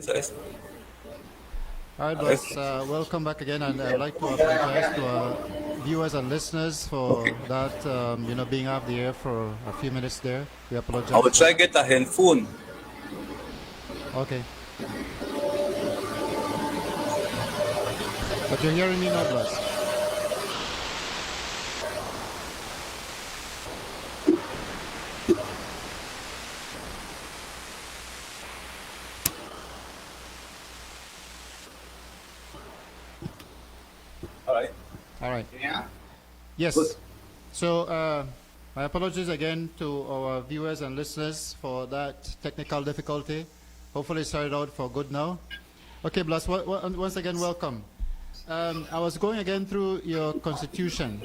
All right, Blas, welcome back again, and I'd like to apologize to our viewers and listeners for that, being off the air for a few minutes there. We apologize. I will try to get a handphone. Okay. But you're hearing me now, Blas? All right. Yeah. Yes. Good. So my apologies again to our viewers and listeners for that technical difficulty. Hopefully it started out for good now. Okay, Blas, once again, welcome. I was going again through your constitution,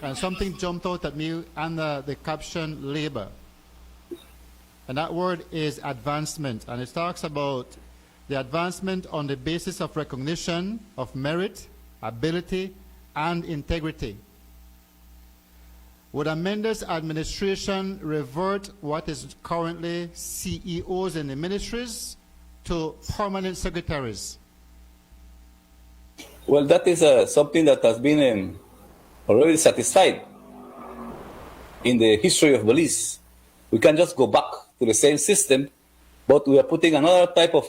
and something jumped out at me under the caption labor. And that word is advancement, and it talks about the advancement on the basis of recognition of merit, ability, and integrity. Would a Méndez administration revert what is currently CEOs in the ministries to permanent secretaries? Well, that is something that has been already satisfied in the history of Belize. We can just go back to the same system, but we are putting another type of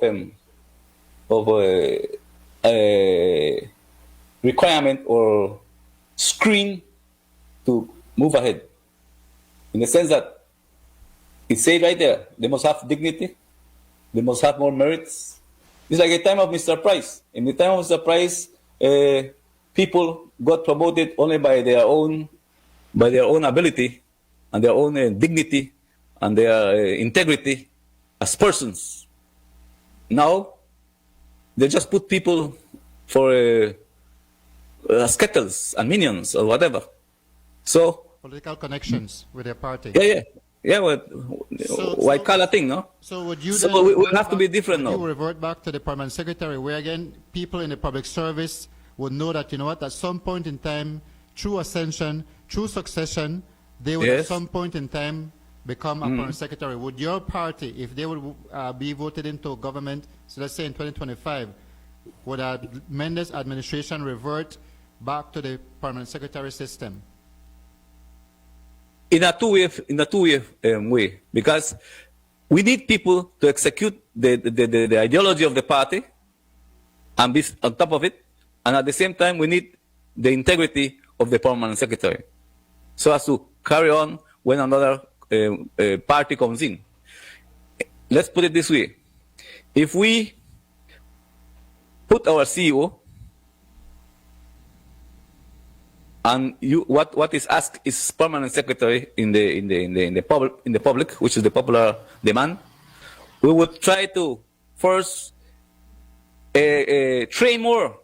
requirement or screen to move ahead. In the sense that it says right there, they must have dignity, they must have more merits. It's like a time of Mr. Price. In the time of Mr. Price, people got promoted only by their own ability and their own dignity and their integrity as persons. Now, they just put people for skettles and minions or whatever. So political connections with their party. Yeah. Well, white collar thing, no? So would you? So we have to be different now. You revert back to the permanent secretary, where again people in the public service would know that at some point in time, through ascension, through succession, they would at some point in time become a permanent secretary. Would your party, if they would be voted into government, so let's say in 2025, would a Méndez administration revert back to the permanent secretary system? In a two-way way, because we need people to execute the ideology of the party and be on top of it, and at the same time we need the integrity of the permanent secretary, so as to carry on when another party comes in. Let's put it this way: if we put our CEO and what is asked is permanent secretary in the public, which is the popular demand, we would try to first train more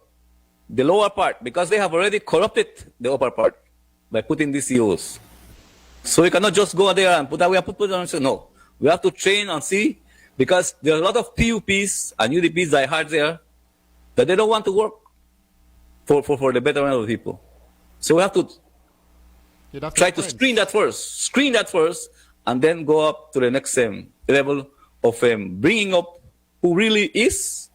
the lower part, because they have already corrupted the upper part by putting these CEOs. So we cannot just go there and put on. No, we have to train and see, because there are a lot of PUPs and UDPs that I heard there that they don't want to work for the betterment of the people. So we have to try to screen that first, and then go up to the next level of bringing up who really is,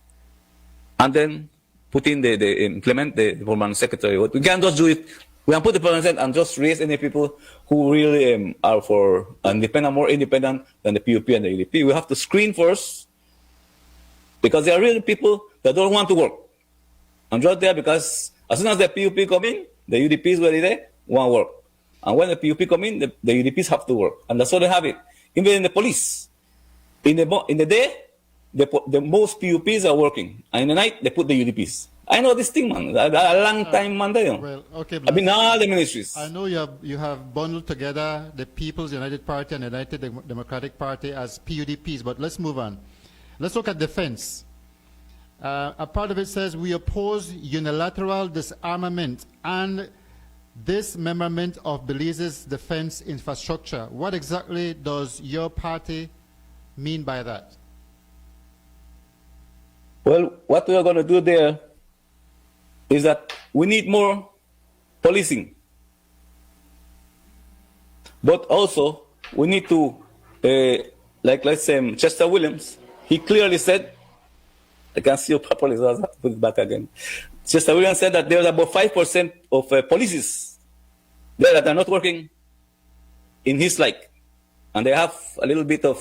and then implement the permanent secretary. We can't just do it. We can put the permanent and just raise any people who really are for more independent than the PUP and the UDP. We have to screen first, because there are really people that don't want to work. I'm just there because as soon as the PUP come in, the UDPs were there, want work. And when the PUP come in, the UDPs have to work. And that's how they have it. Even in the police. In the day, the most PUPs are working. And in the night, they put the UDPs. I know this thing, man. A long time, man. Well, okay, Blas, I've been in all the ministries. I know you have bundled together the People's United Party and the United Democratic Party as PUDPs, but let's move on. Let's look at defense. A part of it says, we oppose unilateral disarmament and dismemberment of Belize's defense infrastructure. What exactly does your party mean by that? Well, what we are going to do there is that we need more policing. But also, we need to, like let's say Chester Williams, he clearly said I can't see you properly, so I have to put it back again. Sister Williams said that there's about 5% of policies there that are not working in his like, and they have a little bit of,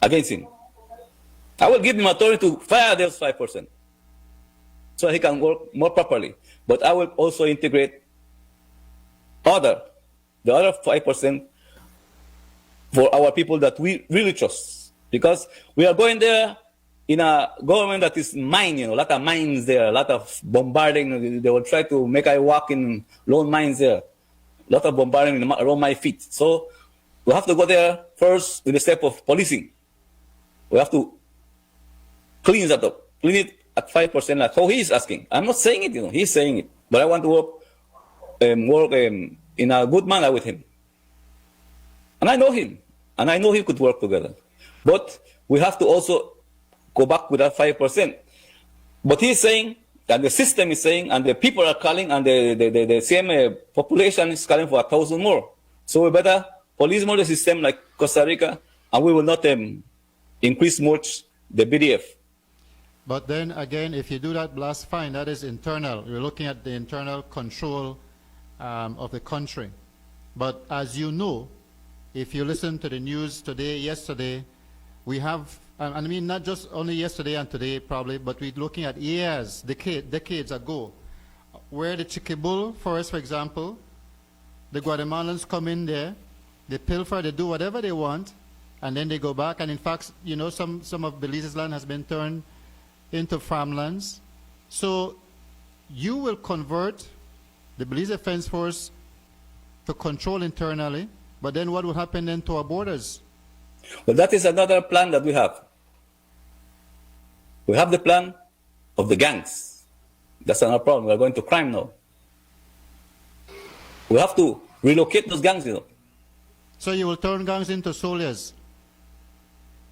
against him. I will give him authority to fire those 5% so he can work more properly. But I will also integrate the other 5% for our people that we really trust. Because we are going there in a government that is mine, a lot of mines there, a lot of bombarding. They will try to make I walk in lone mines there. A lot of bombarding around my feet. So we have to go there first with the step of policing. We have to clean that up. Clean it at 5%, like how he is asking. I'm not saying it, he's saying it. But I want to work in a good manner with him. And I know him. And I know he could work together. But we have to also go back with that 5%. But he's saying, and the system is saying, and the people are calling, and the same population is calling for 1,000 more. So we better police more the system like Costa Rica, and we will not increase much the BDF. But then again, if you do that, Blas, fine, that is internal. You're looking at the internal control of the country. But as you know, if you listen to the news today, yesterday, we have, I mean, not just only yesterday and today probably, but we're looking at years, decades ago, where the Chiquibul forest, for example, the Guatemalans come in there, they pilfer, they do whatever they want, and then they go back. And in fact, some of Belize's land has been turned into farmlands. So you will convert the Belize Defense Force to control internally, but then what will happen then to our borders? Well, that is another plan that we have. We have the plan of the gangs. That's another problem. We are going to crime now. We have to relocate those gangs, So you will turn gangs into soldiers?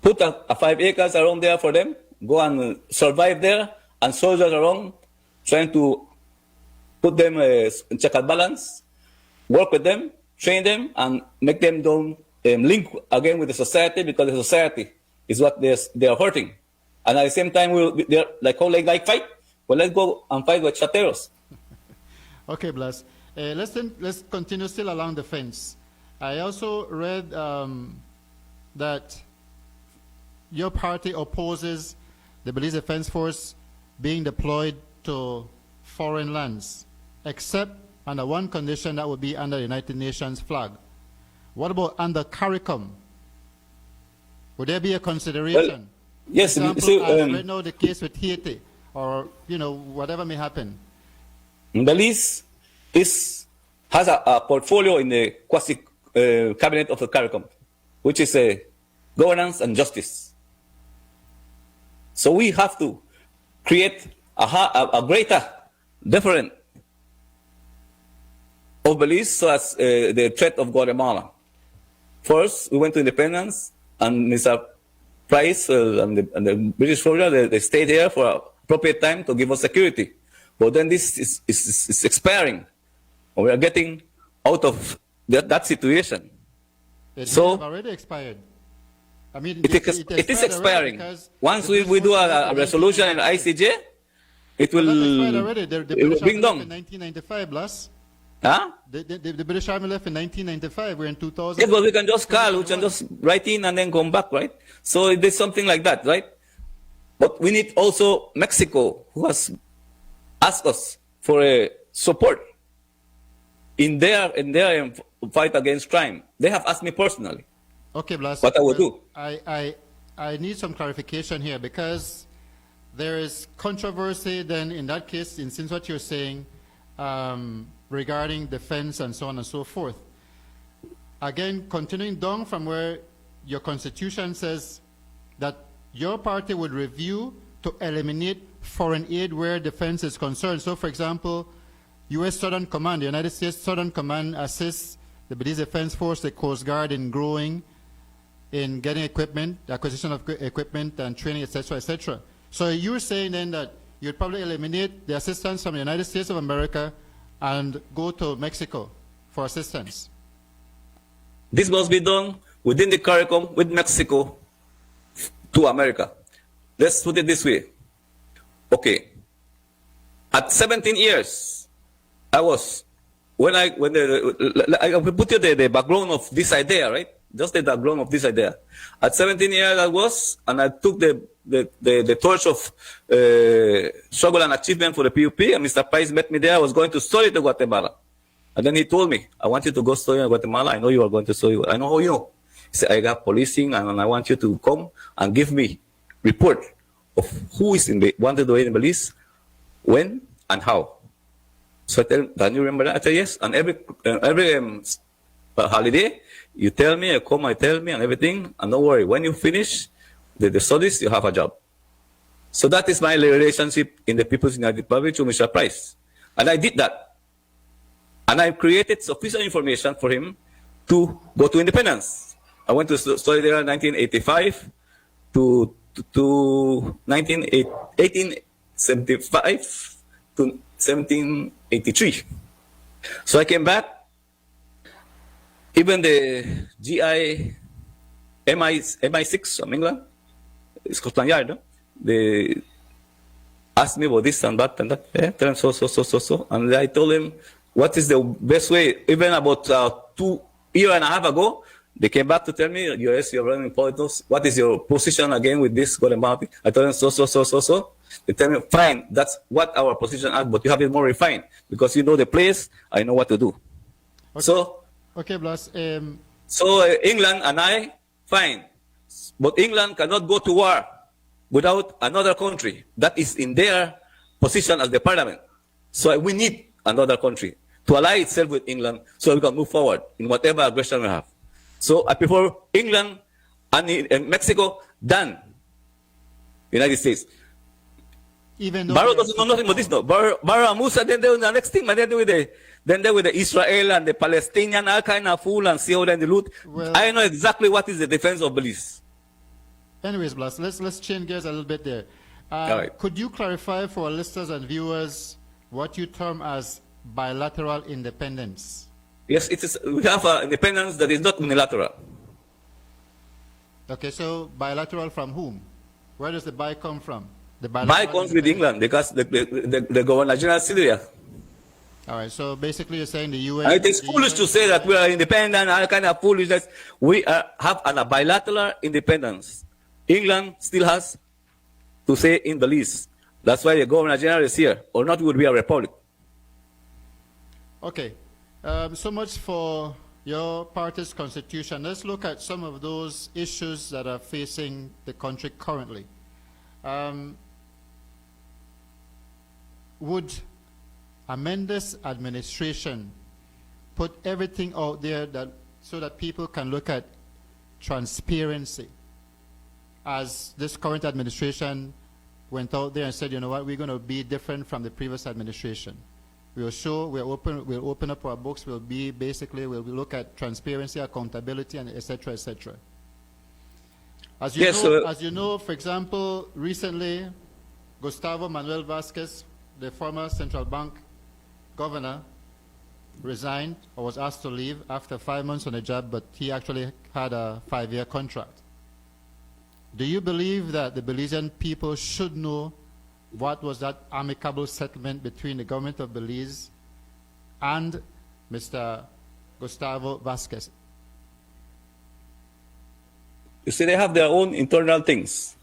Put a 5 acres around there for them, go and survive there, and soldiers around, trying to put them in check and balance, work with them, train them, and make them link again with the society, because the society is what they are hurting. And at the same time, they're like fight. Well, let's go and fight with chateros. Okay, Blas. Let's continue still along the fence. I also read that your party opposes the Belize Defense Force being deployed to foreign lands, except under one condition, that would be under the United Nations flag. What about under CARICOM? Would there be a consideration? Well, yes. For example, as right now the case with Haiti, or whatever may happen. Belize has a portfolio in the quasi cabinet of the CARICOM, which is governance and justice. So we have to create a greater difference of Belize so as the threat of Guatemala. First, we went to independence, and Mr. Price and the British Florida, they stayed here for appropriate time to give us security. But then this is expiring. We are getting out of that situation. It already expired. I mean, it is expiring. Once we do a resolution in ICJ, it will bring down. In 1995, Blas. Huh? The British Army left in 1995. We're in 2000. Yes, but we can just call, we can just write in and then come back, right? So it is something like that, right? But we need also Mexico, who has asked us for support in their fight against crime. They have asked me personally. Okay, Blas. What I would do. I need some clarification here, because there is controversy then in that case, since what you're saying, regarding defense and so on and so forth. Again, continuing down from where your constitution says that your party would review to eliminate foreign aid where defense is concerned. So, for example, U.S. Southern Command, the United States Southern Command assists the Belize Defense Force, the Coast Guard in growing, in getting equipment, the acquisition of equipment and training, etc., etc. So you're saying then that you'd probably eliminate the assistance from the United States of America and go to Mexico for assistance? This must be done within the CARICOM with Mexico to America. let's put it this way. Okay. At 17 years, I was, I will put you the background of this idea, right? Just the background of this idea. At 17 years I was, and I took the torch of struggle and achievement for the PUP, and Mr. Price met me there. I was going to study to Guatemala. And then he told me, I want you to go study in Guatemala. I know you are going to study. I know how you know. He said, I got policing, and I want you to come and give me report of who is wanted to wait in Belize, when, and how. So I tell him, can you remember that? I said, yes. And every holiday, you tell me, I come, I tell me, and everything. And don't worry, when you finish the studies, you have a job. So that is my relationship in the People's United Republic to Mr. Price. And I did that. And I created sufficient information for him to go to independence. I went to study there in 1985 to 1875 to 1783. So I came back. Even the GI MI6 from England, Scotland Yard, no? They asked me about this and that and that. Yeah, tell them so. And I told him, what is the best way? Even about 2 years and a half ago, they came back to tell me, yes, you're running politics. What is your position again with this Guatemala? I told them so. They tell me, fine, that's what our position is, but you have it more refined because you know the place, I know what to do. Okay. Okay, Blas. So England and I, fine. But England cannot go to war without another country that is in their position as the parliament. So we need another country to ally itself with England so we can move forward in whatever aggression we have. So I prefer England and Mexico than United States. Even though Barrow doesn't know nothing about this, no. Barrow and Musa, then they do the next thing, but then with the Israel and the Palestinian, all kind of fool and see how then the loot. Well, I know exactly what is the defense of Belize. Anyways, Blas, let's change gears a little bit there. Right. Could you clarify for our listeners and viewers what you term as bilateral independence? Yes, it is. We have an independence that is not unilateral. Okay, so bilateral from whom? Where does the buy come from? The Buy comes with England because the Governor General is Syria. All right, so basically you're saying the U.S. It is foolish to say that we are independent, all kind of foolishness. We have a bilateral independence. England still has to say in Belize. That's why the Governor General is here, or not, it would be a republic. Okay, so much for your party's constitution. Let's look at some of those issues that are facing the country currently. Would a Méndez administration put everything out there so that people can look at transparency, as this current administration went out there and said, you know what, we're going to be different from the previous administration. We'll show, we'll open up our books, we'll look at transparency, accountability, and et cetera, et cetera. As you know, for example, recently, Gustavo Manuel Vasquez, the former central bank governor, resigned or was asked to leave after 5 months on the job, but he actually had a 5-year contract. Do you believe that the Belizean people should know what was that amicable settlement between the government of Belize and Mr. Gustavo Vasquez? You see, they have their own internal things.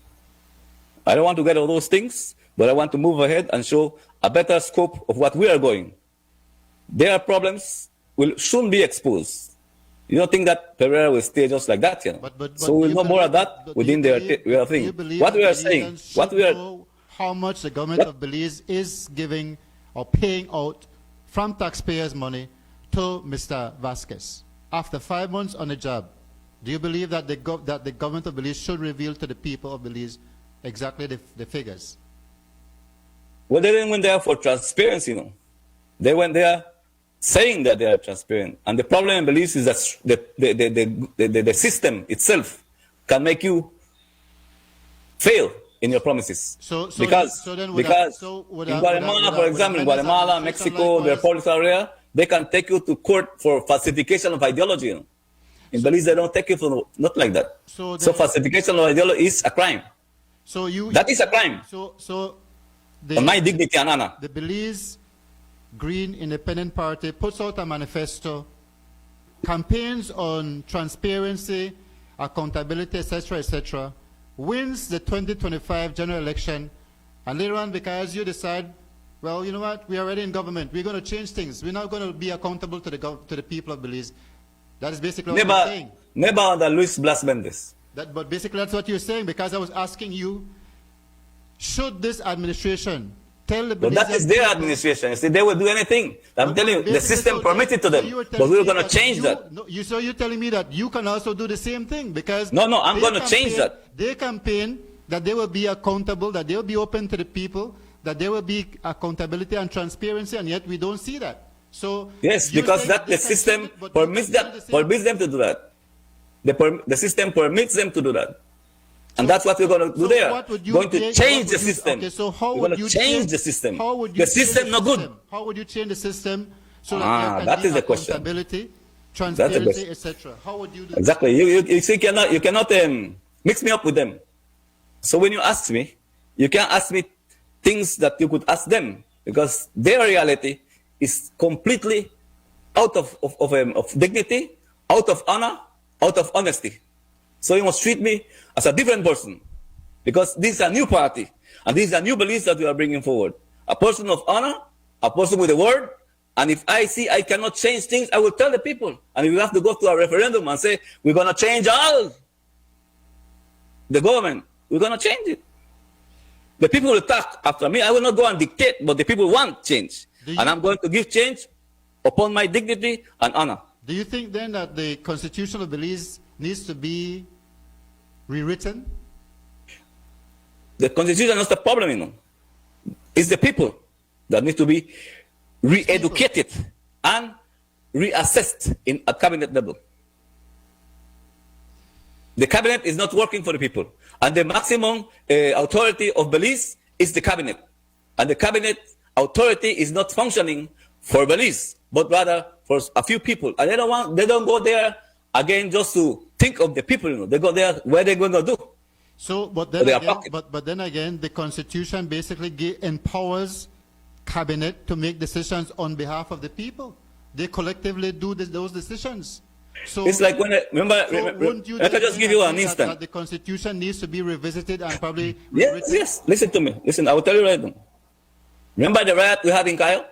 I don't want to get all those things, but I want to move ahead and show a better scope of what we are going. Their problems will soon be exposed. You don't think that Pereira will stay just like that, you know? But so we'll know more of that within their thing. What we are saying, how much the government of Belize is giving or paying out from taxpayers' money to Mr. Vasquez. After 5 months on the job, do you believe that the government of Belize should reveal to the people of Belize exactly the figures? Well, they didn't went there for transparency, you know. They went there saying that they are transparent. And the problem in Belize is that the system itself can make you fail in your promises. Because in Guatemala, for example, in Guatemala, Mexico, the republics area, they can take you to court for falsification of ideology. You know? In Belize, they don't take you for not like that. So falsification of ideology is a crime. So That is a crime So on my dignity and honor. the Belize Green Independent Party puts out a manifesto, campaigns on transparency, accountability, etc., wins the 2025 general election, and later on, because you decide, well, you know what, we're already in government, we're going to change things, we're not going to be accountable to the people of Belize. That is basically what you're saying. Never under Blas Méndez. But basically that's what you're saying, because I was asking you, should this administration tell the But that is their administration. See, they will do anything. I'm telling you, the system permitted to them. But we're going to change that. So you're telling me that you can also do the same thing, because No, I'm going to change that. They campaign that they will be accountable, that they will be open to the people, that there will be accountability and transparency, and yet we don't see that. So yes, because that the system permits them to do that. The system permits them to do that. And that's what we're going to do there. Going to change the system. Okay, so how we're would going you to change the system. How would you the system no good. How would you change the system so that there that can is be the question. accountability, transparency, etc.? How would you do that? Exactly. You see, you cannot mix me up with them. So when you ask me, you can't ask me things that you could ask them, because their reality is completely out of dignity, out of honor, out of honesty. So you must treat me as a different person, because this is a new party, and these are new beliefs that we are bringing forward. A person of honor, a person with a word, and if I see I cannot change things, I will tell the people. And if we have to go to a referendum and say, we're going to change all the government, we're going to change it. The people will talk after me. I will not go and dictate, but the people want change. And I'm going to give change upon my dignity and honor. Do you think then that the Constitution of Belize needs to be rewritten? The Constitution is not the problem, you know. It's the people that need to be re-educated and reassessed at cabinet level. The cabinet is not working for the people. And the maximum authority of Belize is the cabinet. And the cabinet authority is not functioning for Belize, but rather for a few people. And they don't go there again just to think of the people, you know. They go there where they're going to do. So, but then again, the Constitution basically empowers cabinet to make decisions on behalf of the people. They collectively do those decisions. So it's like when I can just give you an instant. That the Constitution needs to be revisited and probably yes. Listen to me. Listen, I will tell you right now. Remember the riot we had in Kyle?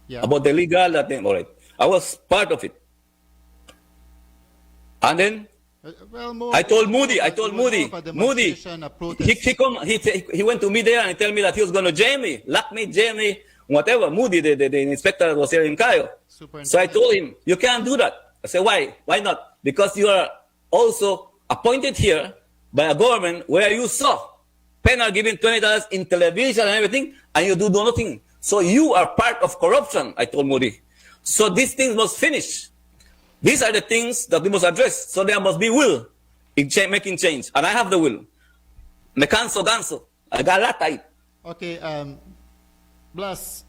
Yeah. About the legal that thing. All right. I was part of it. And then I told Moody, he went to me there and he told me that he was going to jail me, lock me, jail me, whatever. Moody, the inspector that was here in Cayo. So I told him, you can't do that. I said, why? Why not? Because you are also appointed here by a government where you saw penal giving $20 in television and everything, and you do nothing. So you are part of corruption, I told Moody. So these things must finish. These are the things that we must address. So there must be will in making change. And I have the will. Me canso ganso. I got a lot of it. Okay, Blas,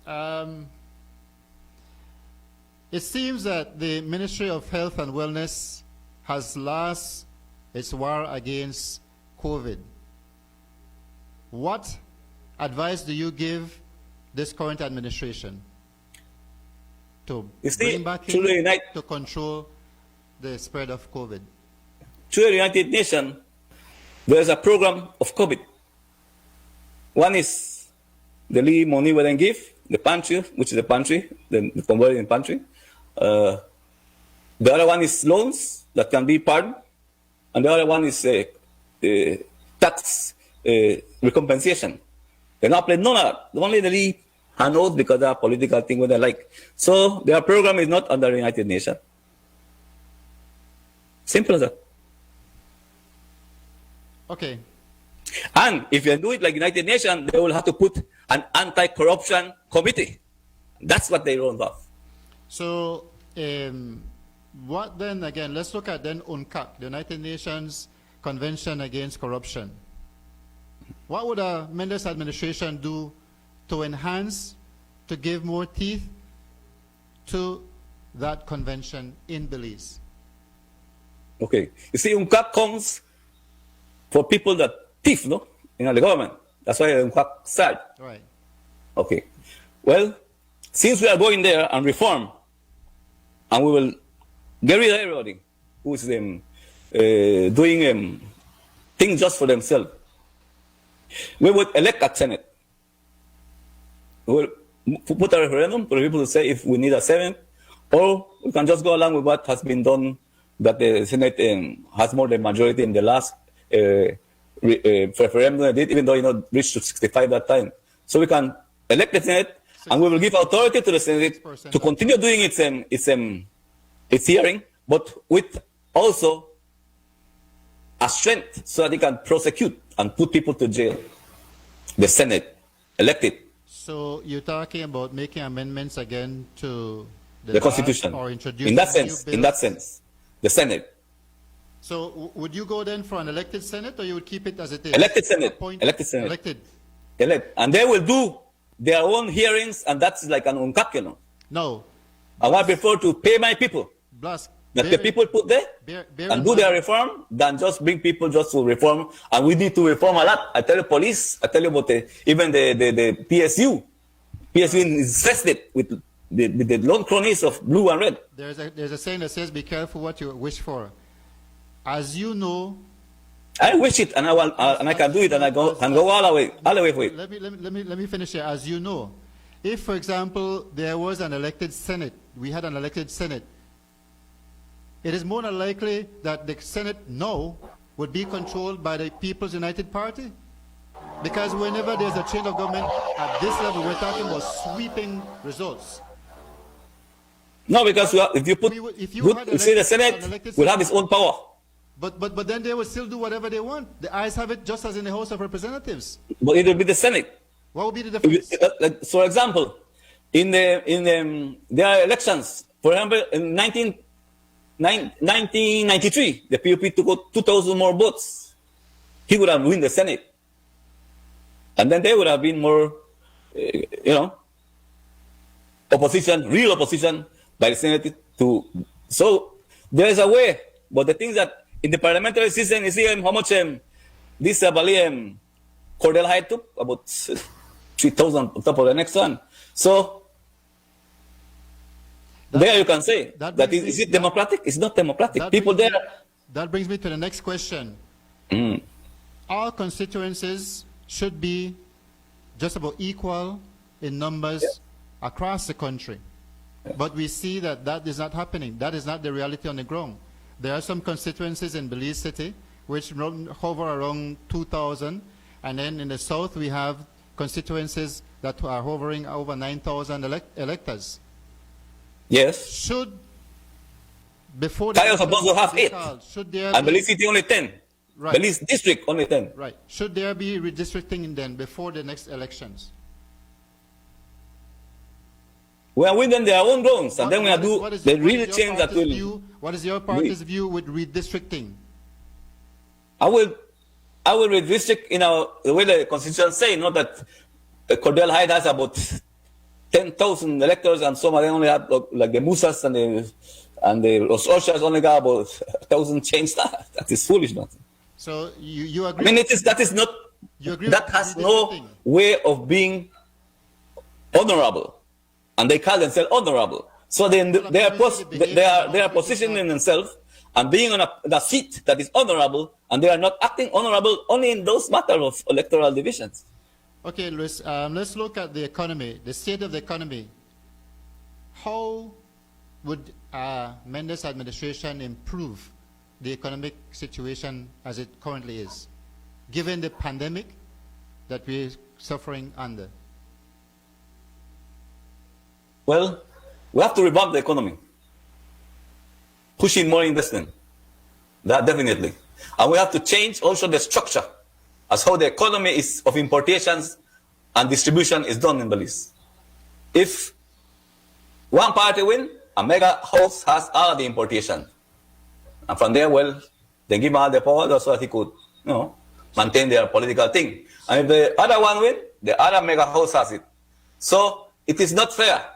it seems that the Ministry of Health and Wellness has lost its war against COVID. What advice do you give this current administration to bring back in to control the spread of COVID? Through the United Nations, there is a program of COVID. One is the money we then give, the pantry, which is the pantry, the converted pantry. The other one is loans that can be pardoned, and the other one is tax recompensation. They're not playing none of that. Only the handouts because they are political thing what they like. So their program is not under the United Nations. Simple as that. Okay. And if you do it like United Nations, they will have to put an anti-corruption committee. That's what they run off. So, what then again? Let's look at then UNCAC, the United Nations Convention Against Corruption. What would a Méndez administration do to enhance, to give more teeth to that convention in Belize? Okay. You see, UNCAC comes for people that thief, no, the government. That's why I'm quite sad. Right. Okay. Well, since we are going there and reform, and we will get rid of everybody who is doing things just for themselves, we would elect a Senate. We will put a referendum for people to say if we need a Senate, or we can just go along with what has been done, that the Senate has more than majority in the last referendum they did, even though reached to 65 that time. So we can elect the Senate, and we will give authority to the Senate to continue doing its hearing, but with also a strength so that they can prosecute and put people to jail. The Senate elected. So you're talking about making amendments again to The Constitution. or introducing In that new sense, the Senate. So would you go then for an elected Senate, or you would keep it as it is? Elected Senate. Appoint- Elected Senate. Elected. And they will do their own hearings, and that's like an unkak, No. I want prefer to pay my people. Blas, That the people put there bear and in do mind- their reform than just bring people just to reform. And we need to reform a lot. I tell you, police, I tell you about even the PSU. PSU is infested with the lone cronies of blue and red. There's a saying that says, "Be careful what you wish for." As you know, I wish it, and I can do it, and I go all the way for it. let me finish here. As you know, if, for example, there was an elected Senate, we had an elected Senate, it is more than likely that the Senate now would be controlled by the People's United Party. Because whenever there's a change of government at this level, we're talking about sweeping results. No, because if you put, If you good, had you say the an Senate elected will have its own power. But then they will still do whatever they want. The ayes have it, just as in the House of Representatives. But it will be the Senate. What would be the difference? For example, there are elections. For example, in 1993, the PUP took out 2,000 more votes. He would have won the Senate. And then there would have been more, opposition, real opposition by the Senate to. So there is a way. But the things that in the parliamentary system, you see how much this Bali Cordell Hyde took, about 3,000 on top of the next one. So there you can say that is it democratic? It's not democratic. People there. That brings me to the next question. Our constituencies should be just about equal in numbers across the country. But we see that is not happening. That is not the reality on the ground. There are some constituencies in Belize City which hover around 2,000. And then in the south, we have constituencies that are hovering over 9,000 electors. Yes. Should, before Kaya is supposed to have 8. Should there And be, Belize City only 10. Right. Belize District only 10. Right. Should there be redistricting then before the next elections? We are within their own grounds, and then we are the really your change that party's will. view, what is your party's view with redistricting? I will redistrict the way the Constitution say, not that Cordell Hyde has about 10,000 electors, and some of them only have like the Musas and the Los Oshas only got about 1,000 change. That is foolishness. So you agree? I mean, that is not. You agree That with has no redistricting? way of being honorable. And they call themselves honorable. So they are positioning themselves and being on a seat that is honorable, and they are not acting honorable only in those matters of electoral divisions. Okay, Luis, let's look at the economy, the state of the economy. How would Méndez administration improve the economic situation as it currently is, given the pandemic that we're suffering under? Well, we have to revamp the economy, pushing more investment. That definitely. And we have to change also the structure as how the economy is of importations and distribution is done in Belize. If one party win, a mega house has all the importation. And from there, well, they give him all the power so that he could, maintain their political thing. And if the other one win, the other mega house has it. So it is not fair.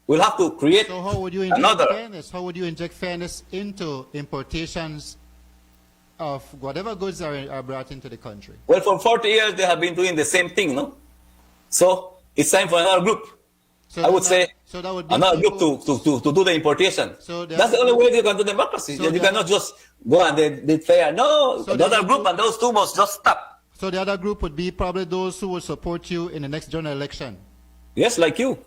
We'll have to create how would you inject another. fairness? How would you inject fairness into importations of whatever goods are brought into the country. Well, for 40 years, they have been doing the same thing, no? So it's time for another group. So I would say so that would be another people, group to do the importation. So that's the only way you can do democracy. So you cannot just go and they say, no, So another group and those two must just stop. So the other group would be probably those who will support you in the next general election. Yes, like you.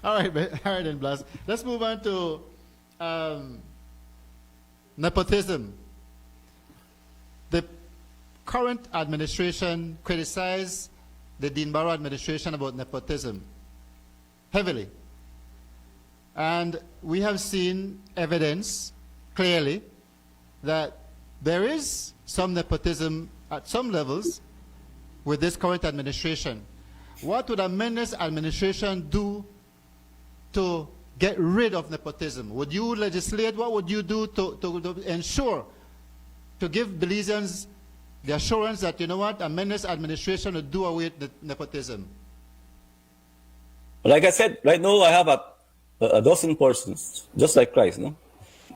All right then, Blas. Let's move on to nepotism. The current administration criticized the Dean Barrow administration about nepotism heavily. And we have seen evidence clearly that there is some nepotism at some levels with this current administration. What would a Méndez administration do to get rid of nepotism? Would you legislate? What would you do to ensure, to give Belizeans the assurance that, you know what, a Méndez administration would do away with nepotism? Like I said, right now I have a dozen persons, just like Christ, no?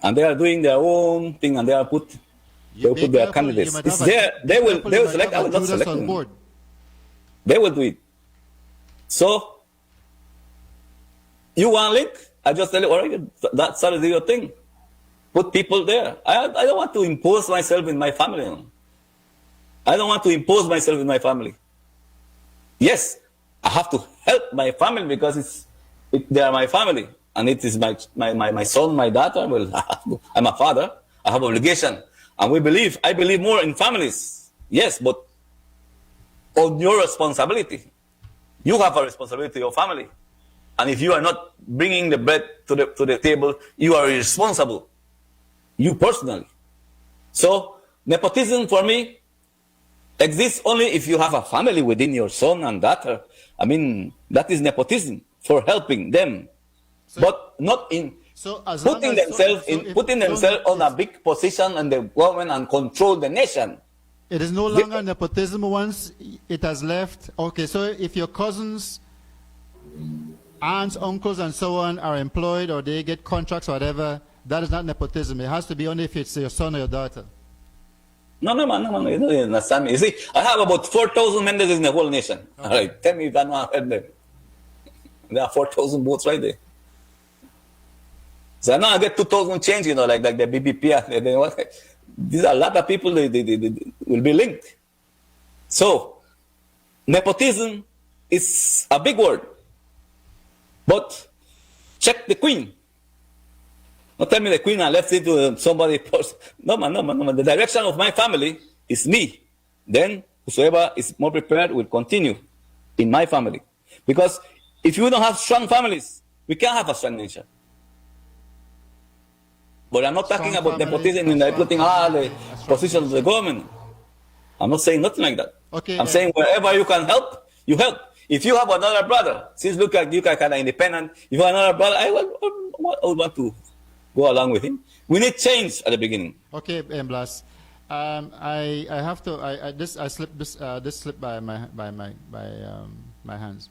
And they are doing their own thing, and they will put their candidates. It's there. They will select. I will not select them. They will do it. So you want link? I just tell you, all right, that's how to do your thing. Put people there. I don't want to impose myself in my family. No? I don't want to impose myself in my family. Yes, I have to help my family because they are my family. And it is my son, my daughter. Well, I'm a father. I have obligation. And I believe more in families. Yes, but on your responsibility. You have a responsibility to your family. And if you are not bringing the bread to the table, you are irresponsible. You personally. So, nepotism for me exists only if you have a family within your son and daughter. I mean, that is nepotism for helping them. So, but not in putting themselves on a big position in the government and control the nation. It is no longer nepotism once it has left. Okay, so if your cousins, aunts, uncles, and so on are employed or they get contracts or whatever, that is not nepotism. It has to be only if it's your son or your daughter. No. You don't understand me. You see, I have about 4,000 Méndez in the whole nation. Okay. All right, tell me if I know I've heard them. There are 4,000 votes right there. So now I get 2,000 change, like the BBP. These are a lot of people, they will be linked. So, nepotism is a big word. But check the queen. Don't tell me the queen I left it to somebody else. No. The direction of my family is me. Then, whosoever is more prepared will continue in my family. Because if you don't have strong families, we can't have a strong nation. But I'm not talking about nepotism in putting the positions of the government. I'm not saying nothing like that. Okay, I'm saying wherever you can help, you help. If you have another brother, since look like you are kind of independent, if you have another brother, I would want to go along with him. We need change at the beginning. Okay, Blas. I have to. This slipped by my hands.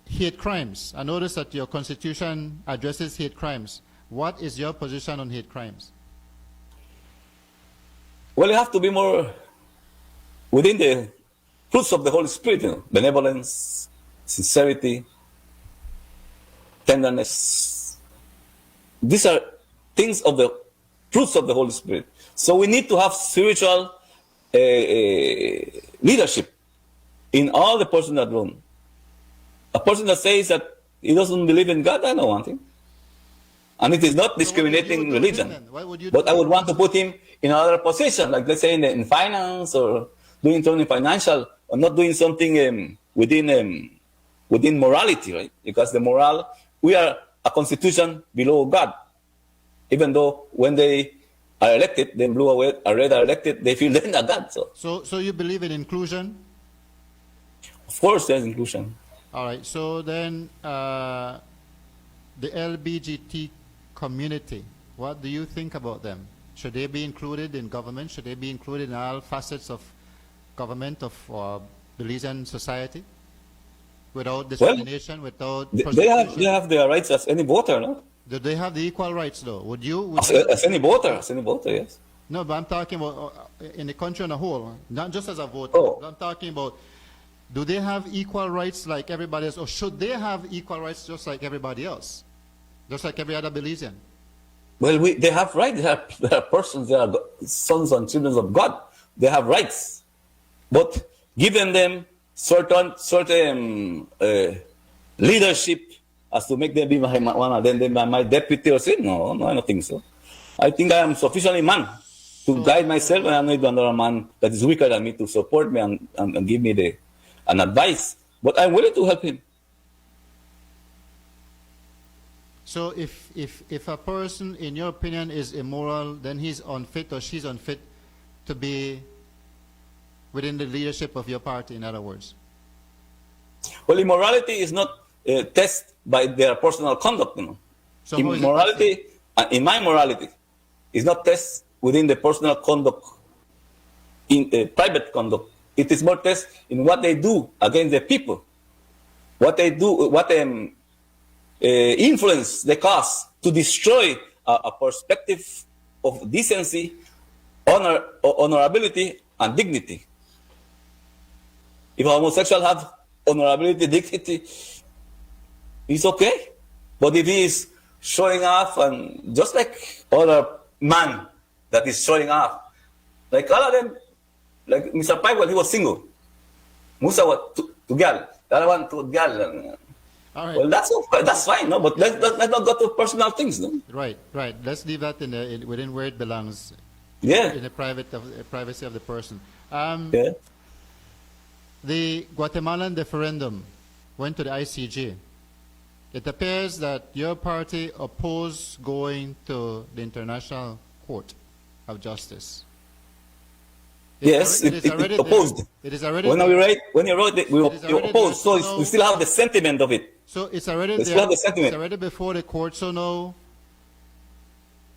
Hate crimes. I noticed that your constitution addresses hate crimes. What is your position on hate crimes? Well, you have to be more within the fruits of the Holy Spirit, benevolence, sincerity, tenderness. These are things of the fruits of the Holy Spirit. So we need to have spiritual leadership in all the person that run. A person that says that he doesn't believe in God, I don't want him. And it is not discriminating religion. But I would want to put him in another position, like let's say in finance or doing something financial, or not doing something within morality, right? Because the moral, we are a constitution below God. Even though when they are elected, then blue are red are elected, they feel they're not God. So you believe in inclusion? Of course, there's inclusion. All right. So then, the LGBTQ community, what do you think about them? Should they be included in government? Should they be included in all facets of government of Belizean society? Without discrimination, without they have their rights as any voter, no? Do they have the equal rights, though? Would you? As any voter, yes. No, but I'm talking about in the country on a whole, not just as a voter. Oh. I'm talking about, do they have equal rights like everybody else, or should they have equal rights just like everybody else, just like every other Belizean? Well, they have rights. They are persons. They are sons and children of God. They have rights, but giving them certain leadership as to make them be my deputy or something. No, I don't think so. I think I am sufficiently man to guide myself, and I need another man that is weaker than me to support me and give me an advice. But I'm willing to help him. So if a person, in your opinion, is immoral, then he's unfit or she's unfit to be within the leadership of your party, in other words? Well, immorality is not tested by their personal conduct, you know. So how is it Immorality, in my morality, is not tested within the personal conduct, in private conduct. It is more tested in what they do against the people, what they do, what influence they cause to destroy a perspective of decency, honorability, and dignity. If a homosexual have honorability, dignity, it's okay. But if he is showing off, and just like other man that is showing off, like all of them, like Mr. Pike, when he was single, Musa was to girl, the other one to girl. All right. Well, that's fine, no. But let's not go to personal things, no. Right. Let's leave that within where it belongs. Yeah. In the privacy of the person. Yeah. The Guatemalan referendum went to the ICJ. It appears that your party opposed going to the International Court of Justice. Yes, it opposed. It is already when you wrote it, you opposed. So so we still have the sentiment of it. So it's already We still have the sentiment. It's already before the court. So now,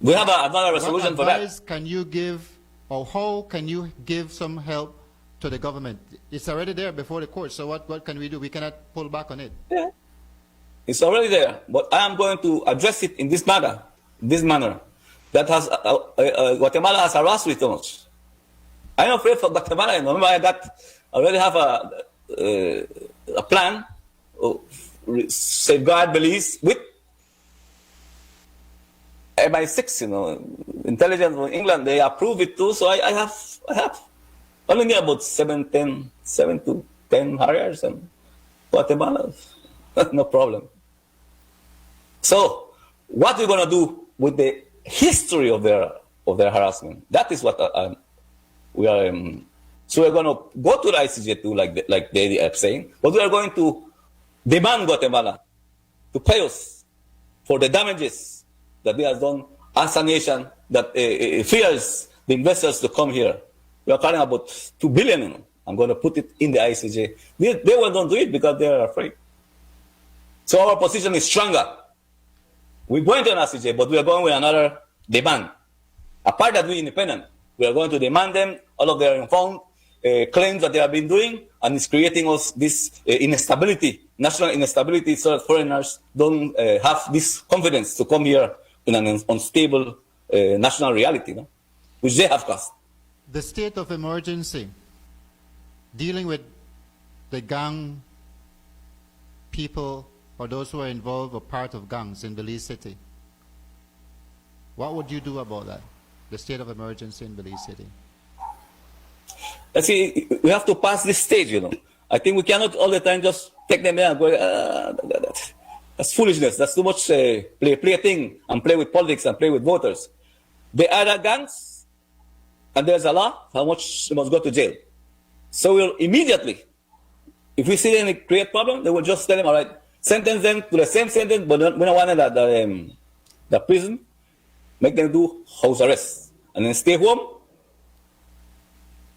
We have another resolution for what that. advice can you give, or how can you give some help to the government? It's already there before the court. So what can we do? We cannot pull back on it. Yeah. It's already there, but I am going to address it in this manner. That has Guatemala has harassed me too much. I'm afraid for Guatemala. Remember, already have a plan to safeguard Belize with MI6. You know, intelligence from England. They approve it too. So I have only near about 7 to 10 Harriers and Guatemala. No problem. So, what we're going to do with the history of their harassment? That is what we are. So we're going to go to the ICJ too, like they are saying, but we are going to demand Guatemala to pay us for the damages that they have done as a nation that fears the investors to come here. We are talking about 2 billion. You know. I'm going to put it in the ICJ. They will not do it because they are afraid. So our position is stronger. We're going to an ICJ, but we are going with another demand. Apart that we're independent, we are going to demand them all of their informed claims that they have been doing, and it's creating us this instability, national instability, so that foreigners don't have this confidence to come here in an unstable national reality, no? Which they have caused. The state of emergency, dealing with the gang people or those who are involved or part of gangs in Belize City. What would you do about that? The state of emergency in Belize City. Let's see, we have to pass this stage, you know. I think we cannot all the time just take them there and go, that's foolishness. That's too much play thing and play with politics and play with voters. They are the gangs, and there's a law how much they must go to jail. So we'll immediately, if we see any create problem, they will just tell them, all right, sentence them to the same sentence, but we don't want the prison, make them do house arrest, and then stay home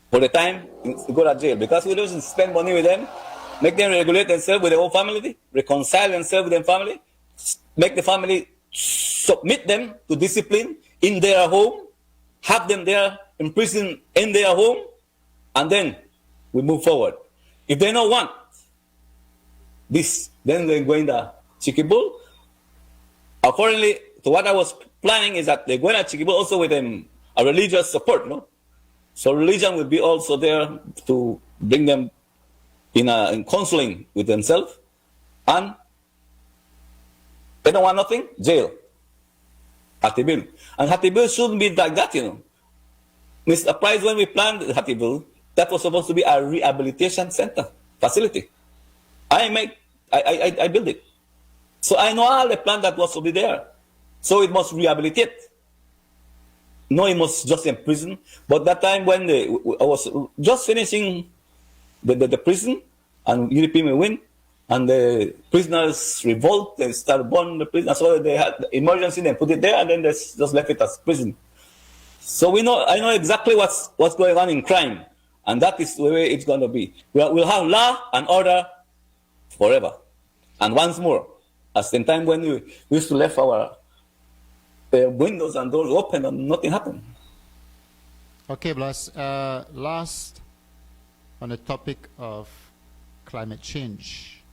for the time to go to jail. Because we don't spend money with them, make them regulate themselves with their own family, reconcile themselves with their family, make the family submit them to discipline in their home, have them there in prison in their home, and then we move forward. If they don't want this, then they go in the chicky bull, accordingly to what I was planning is that they're going to Chiquibo also with a religious support, no? So religion will be also there to bring them in counseling with themselves, and they don't want nothing, jail. Hatibil. And Hatibil shouldn't be like that, you know. Mr. Price, when we planned Hatibil, that was supposed to be a rehabilitation center, facility. I built it. So I know all the plan that was to be there. So it must rehabilitate. No, it must just imprison. But that time when I was just finishing the prison, and UDP may win, and the prisoners revolt, they start burning the prison. So they had the emergency, they put it there, and then they just left it as prison. So I know exactly what's going on in crime, and that is the way it's going to be. We'll have law and order forever. And once more, as in time when we used to leave our windows and doors open and nothing happened. Okay, Blas. Last on the topic of climate change.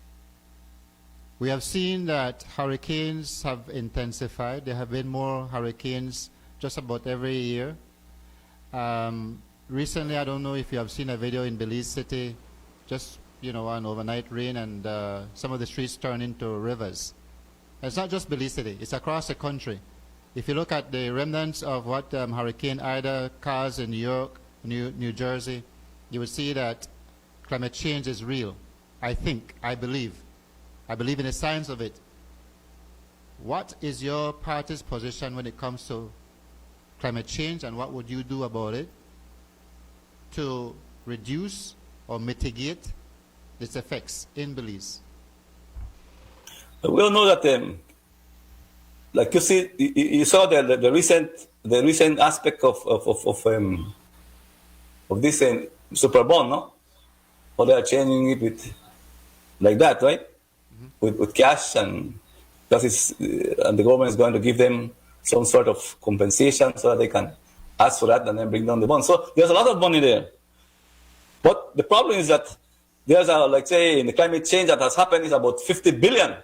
We have seen that hurricanes have intensified. There have been more hurricanes just about every year. Recently, I don't know if you have seen a video in Belize City, just an overnight rain, and some of the streets turn into rivers. It's not just Belize City, it's across the country. If you look at the remnants of what Hurricane Ida caused in New York, New Jersey, you would see that climate change is real. I believe in the science of it. What is your party's position when it comes to climate change, and what would you do about it to reduce or mitigate its effects in Belize? We all know that, like you see, you saw the recent aspect of this super bond, no? Or they are changing it with like that, right? Mm-hmm. With cash, and and the government is going to give them some sort of compensation so that they can ask for that and then bring down the bond. So there's a lot of money there. But the problem is that there's like say in the climate change that has happened is about 50 billion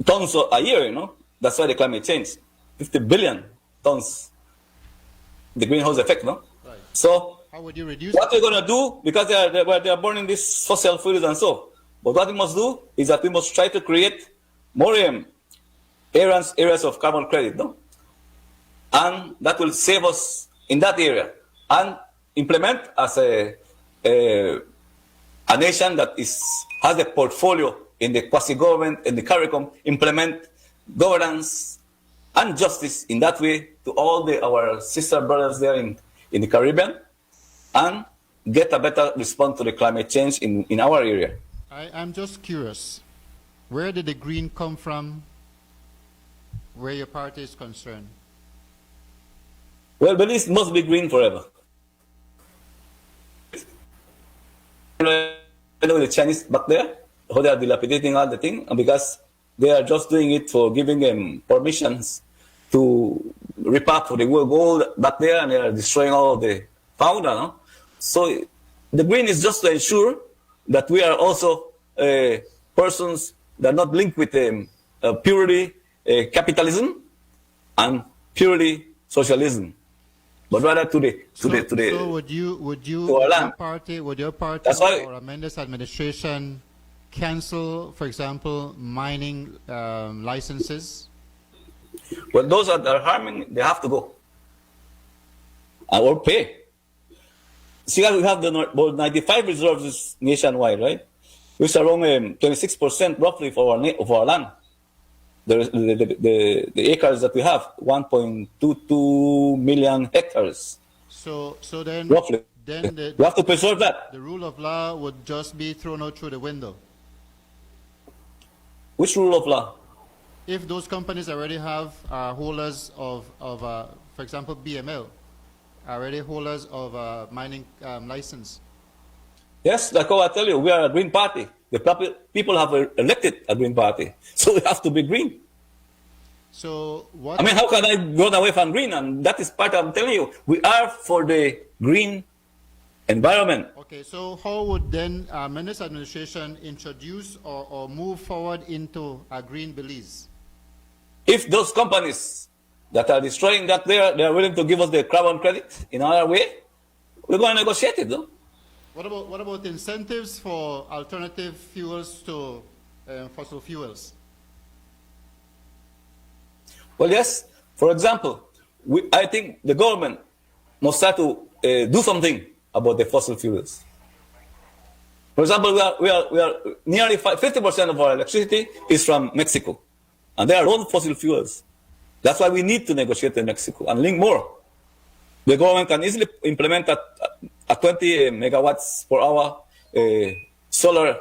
tons a year, That's why the climate change. 50 billion tons, the greenhouse effect, no? Right. So how would you reduce what we're going to do, because they are burning these fossil fuels and so, but what we must do is that we must try to create more areas of carbon credit, no? And that will save us in that area, and implement as a nation that has a portfolio in the quasi-government, in the CARICOM, implement governance and justice in that way to all our sister brothers there in the Caribbean, and get a better response to the climate change in our area. I'm just curious, where did the green come from where your party is concerned? Well, Belize must be green forever. The Chinese back there, how they are dilapidating all the thing, and because they are just doing it for giving them permissions to rip up for the gold back there, and they are destroying all the fauna. No? So the green is just to ensure that we are also persons that are not linked with purely capitalism and purely socialism, but rather to the. So would your party or a Méndez administration cancel, for example, mining licenses? Well, those that are harming, they have to go or pay. See, we have about 95 reserves nationwide, right? Which are around 26% roughly of our land. The acres that we have, 1.22 million hectares. So then, roughly, we have to preserve that. The rule of law would just be thrown out through the window. Which rule of law? If those companies already have holders of for example, BML, already holders of a mining license. Yes, like how I tell you, we are a green party. The people have elected a green party, so we have to be green. So what? I mean, how can I run away from green? And that is part I'm telling you. We are for the green environment. Okay, so how would then Méndez administration introduce or move forward into a green Belize? If those companies that are destroying that they are willing to give us the carbon credit in another way, we're going to negotiate it, though. What about incentives for alternative fuels to fossil fuels? Well, yes. For example, I think the government must start to do something about the fossil fuels. For example, we are nearly 50% of our electricity is from Mexico, and they are all fossil fuels. That's why we need to negotiate in Mexico and link more. The government can easily implement a 20 megawatts per hour solar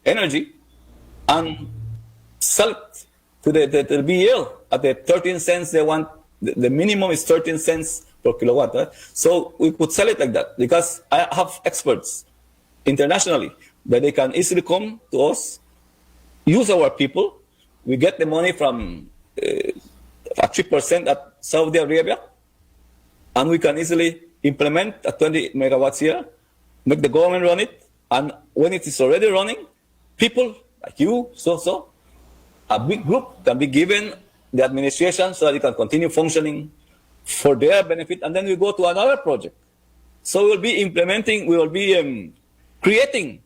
energy and sell it to the BL at the 13 cents they want. The minimum is 13 cents per kilowatt. Right? So we could sell it like that because I have experts internationally that they can easily come to us, use our people. We get the money from a 3% at Saudi Arabia, and we can easily implement a 20 megawatts here, make the government run it, and when it is already running, people like you, a big group can be given the administration so that it can continue functioning for their benefit, and then we go to another project. So we'll be implementing, we will be creating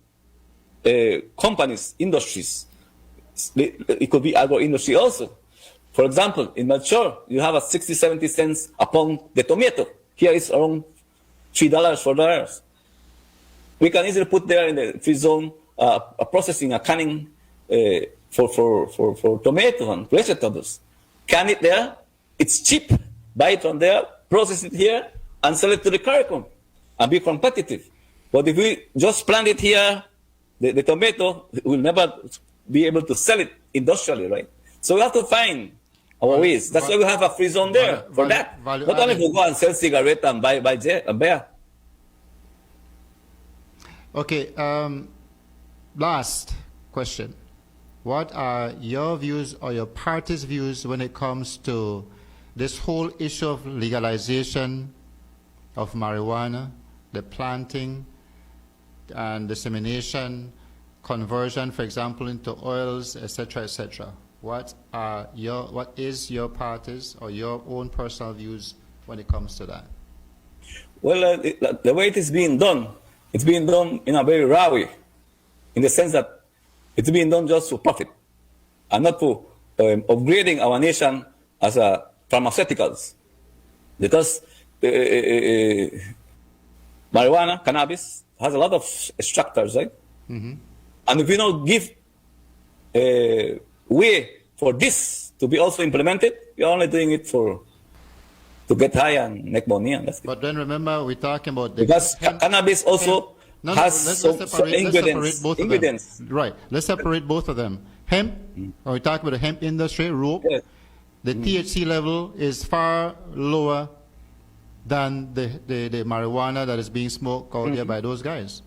companies, industries. It could be agro-industry also. For example, in Melchor, you have a 60, 70 cents upon the tomato. Here it's around $3, $4. We can easily put there in the free zone a processing, a canning for tomato and vegetables. Can it there? It's cheap. Buy it from there, process it here, and sell it to the CARICOM and be competitive. But if we just plant it here, the tomato will never be able to sell it industrially, right? So we have to find our ways. That's why we have a free zone there for that. Not only to go and sell cigarette and buy beer. Okay, last question. What are your views or your party's views when it comes to this whole issue of legalization of marijuana, the planting and dissemination, conversion, for example, into oils, etc., etc.? What is your party's or your own personal views when it comes to that? Well, the way it is being done, it's being done in a very raw way, in the sense that it's being done just for profit and not for upgrading our nation as pharmaceuticals. Because marijuana, cannabis, has a lot of extractors, right? Mm-hmm. And if we don't give a way for this to be also implemented, we're only doing it to get high and make money. And that's it. But then remember, we're talking about because cannabis also has some ingredients. Right. Let's separate both of them. Hemp, or we talk about the hemp industry, rope. Yes. The THC level is far lower than the marijuana that is being smoked out there by those guys.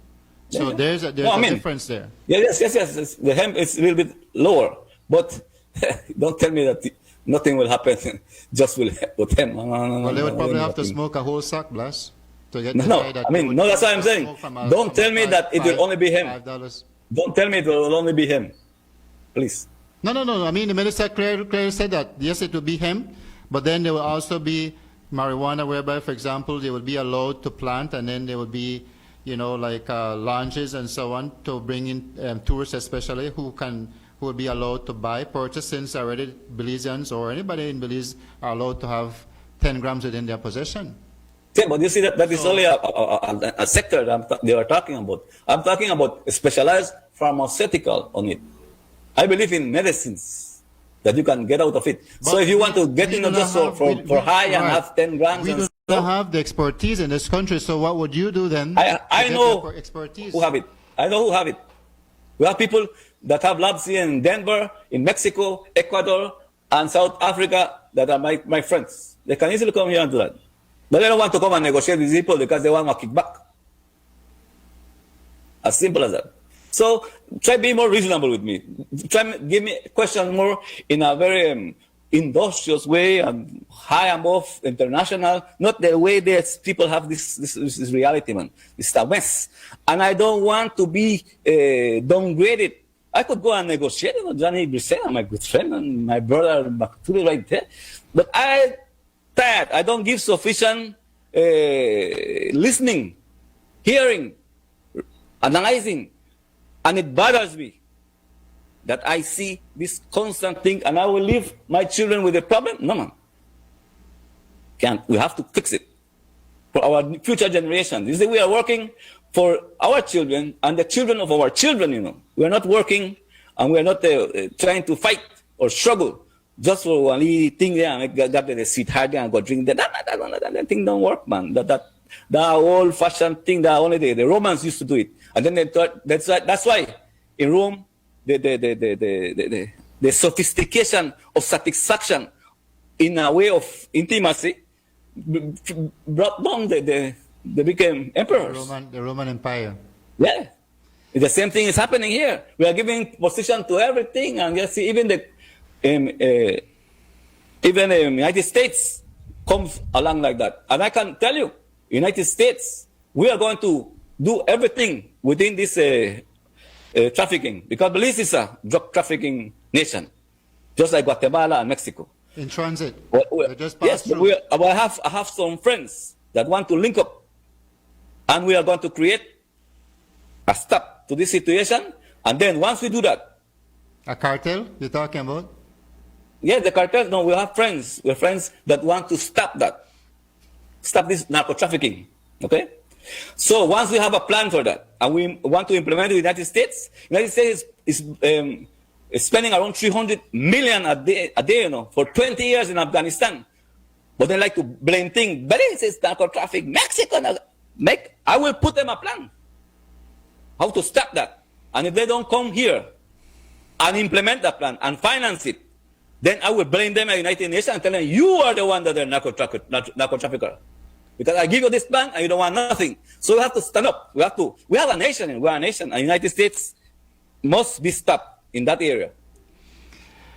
So there's a difference there. Yes. The hemp is a little bit lower, but don't tell me that nothing will happen just with hemp. Well, they would probably have to smoke a whole sack, Blas, to get that's what I'm saying. Don't tell me that it will only be hemp. Don't tell me it will only be hemp, please. No. I mean, the minister clearly said that, yes, it will be hemp, but then there will also be marijuana, whereby, for example, they will be allowed to plant, and then there will be, like lounges and so on to bring in tourists, especially, who will be allowed to purchase, since already Belizeans or anybody in Belize are allowed to have 10 grams within their possession. Yeah, but you see that is only a sector that they are talking about. I'm talking about a specialized pharmaceutical on it. I believe in medicines that you can get out of it. But so if you want to get in just for high and have 10 grams, we don't have the expertise in this country. So what would you do then? I know who have it. I know who have it. We have people that have labs here in Denver, in Mexico, Ecuador, and South Africa that are my friends. They can easily come here and do that. But they don't want to come and negotiate with people because they want a kickback. As simple as that. So try to be more reasonable with me. Try to give me questions more in a very industrious way and high above international, not the way that people have this reality, man. It's a mess. And I don't want to be downgraded. I could go and negotiate with Johnny Grisena, my good friend, and my brother Maktuli right there. But I don't give sufficient listening, hearing, analyzing, and it bothers me that I see this constant thing, and I will leave my children with a problem. No, man. Can't. We have to fix it for our future generations. You see, we are working for our children and the children of our children, you know. We are not working, and we are not trying to fight or struggle just for one thing there, and get the sweetheart there and go drink that. That thing don't work, man. That old-fashioned thing that only the Romans used to do it. And then they thought, that's why in Rome, the sophistication of satisfaction in a way of intimacy brought down they became emperors. The Roman Empire. Yeah. The same thing is happening here. We are giving position to everything, and you see even the United States comes along like that. And I can tell you, United States, we are going to do everything within this trafficking, because Belize is a drug trafficking nation, just like Guatemala and Mexico. In transit. Yes, I have some friends that want to link up, and we are going to create a stop to this situation. And then once we do that, a cartel you're talking about? Yes, the cartel. No, we have friends. We have friends that want to stop that, stop this narco trafficking. Okay. So once we have a plan for that, and we want to implement it in the United States is spending around $300 million a day, you know, for 20 years in Afghanistan. But they like to blame things. Belize is narco traffic. Mexico, I will put them a plan how to stop that. And if they don't come here and implement that plan and finance it, then I will blame them at the United Nations and tell them, you are the one that are narco trafficker. Because I give you this plan and you don't want nothing. So we have to stand up. We have a nation. We are a nation. And the United States must be stopped in that area.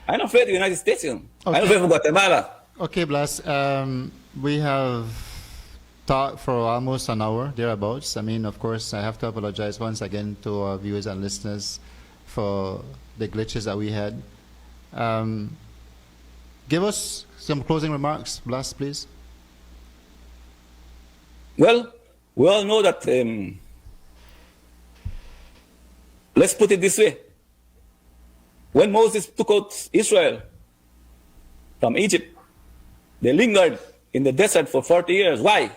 I'm not afraid of the United States. You know. Okay. I'm not afraid of Guatemala. Okay, Blas. We have talked for almost an hour, thereabouts. I mean, of course, I have to apologize once again to our viewers and listeners for the glitches that we had. Give us some closing remarks, Blas, please. Well, we all know that, let's put it this way. When Moses took out Israel from Egypt, they lingered in the desert for 40 years. Why?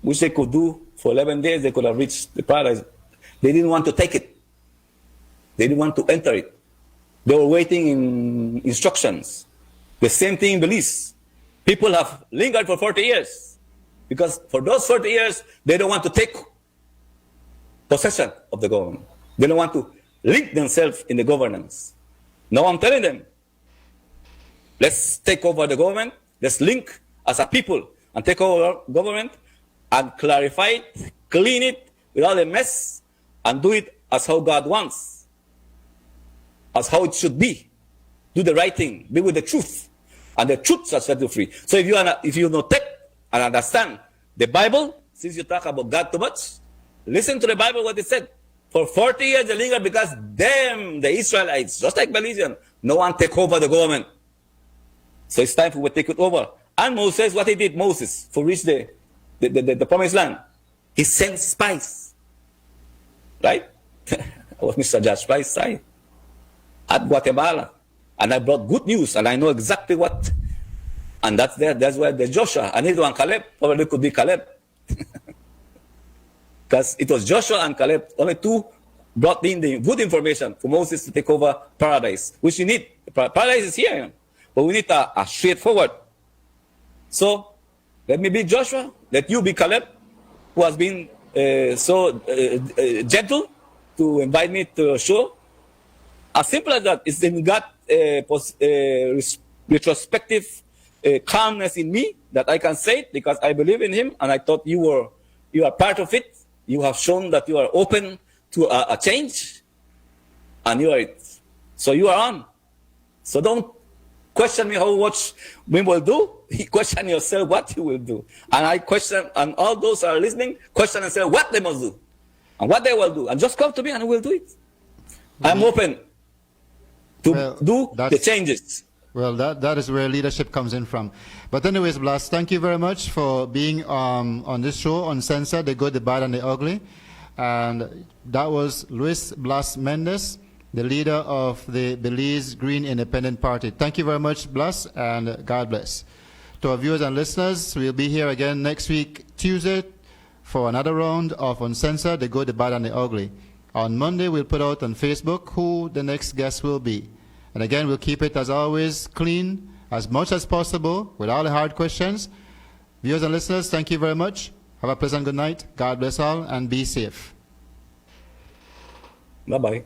Which they could do for 11 days, they could have reached the paradise. They didn't want to take it. They didn't want to enter it. They were waiting in instructions. The same thing in Belize. People have lingered for 40 years. Because for those 40 years, they don't want to take possession of the government. They don't want to link themselves in the governance. Now I'm telling them, let's take over the government. Let's link as a people and take over government and clarify it, clean it without a mess, and do it as how God wants, as how it should be. Do the right thing. Be with the truth. And the truth shall set you free. So if you know take and understand the Bible, since you talk about God too much, listen to the Bible, what it said. For 40 years they lingered because them, the Israelites, just like Belizean, no one take over the government. So it's time for we to take it over. And Moses, what he did, Moses, for reach the promised land, he sent spies. Right? What Mr. Judge Spies side at Guatemala. And I brought good news, and I know exactly what. And that's where the Joshua, and Israel and Caleb, probably could be Caleb. Because it was Joshua and Caleb, only two brought in the good information for Moses to take over paradise, which we need. Paradise is here, you know, but we need a straightforward. So, let me be Joshua, let you be Caleb, who has been so gentle to invite me to a show. As simple as that. It's in God retrospective calmness in me that I can say it because I believe in him, and I thought you are part of it. You have shown that you are open to a change, and you are it. So you are on. So don't question me how much we will do. He question yourself what you will do. And I question, and all those who are listening, question themselves what they must do and what they will do. And just come to me and we'll do it. I'm open to do the changes. Well, that is where leadership comes in from. But anyways, Blas, thank you very much for being on this show, Uncensored, the Good, the Bad, and the Ugly. And that was Luis Blas Méndez, the leader of the Belize Green Independent Party. Thank you very much, Blas, and God bless. To our viewers and listeners, we'll be here again next week, Tuesday, for another round of Uncensored, the Good, the Bad, and the Ugly. On Monday, we'll put out on Facebook who the next guest will be. And again, we'll keep it, as always, clean as much as possible with all the hard questions. Viewers and listeners, thank you very much. Have a pleasant good night. God bless all and be safe. Bye-bye.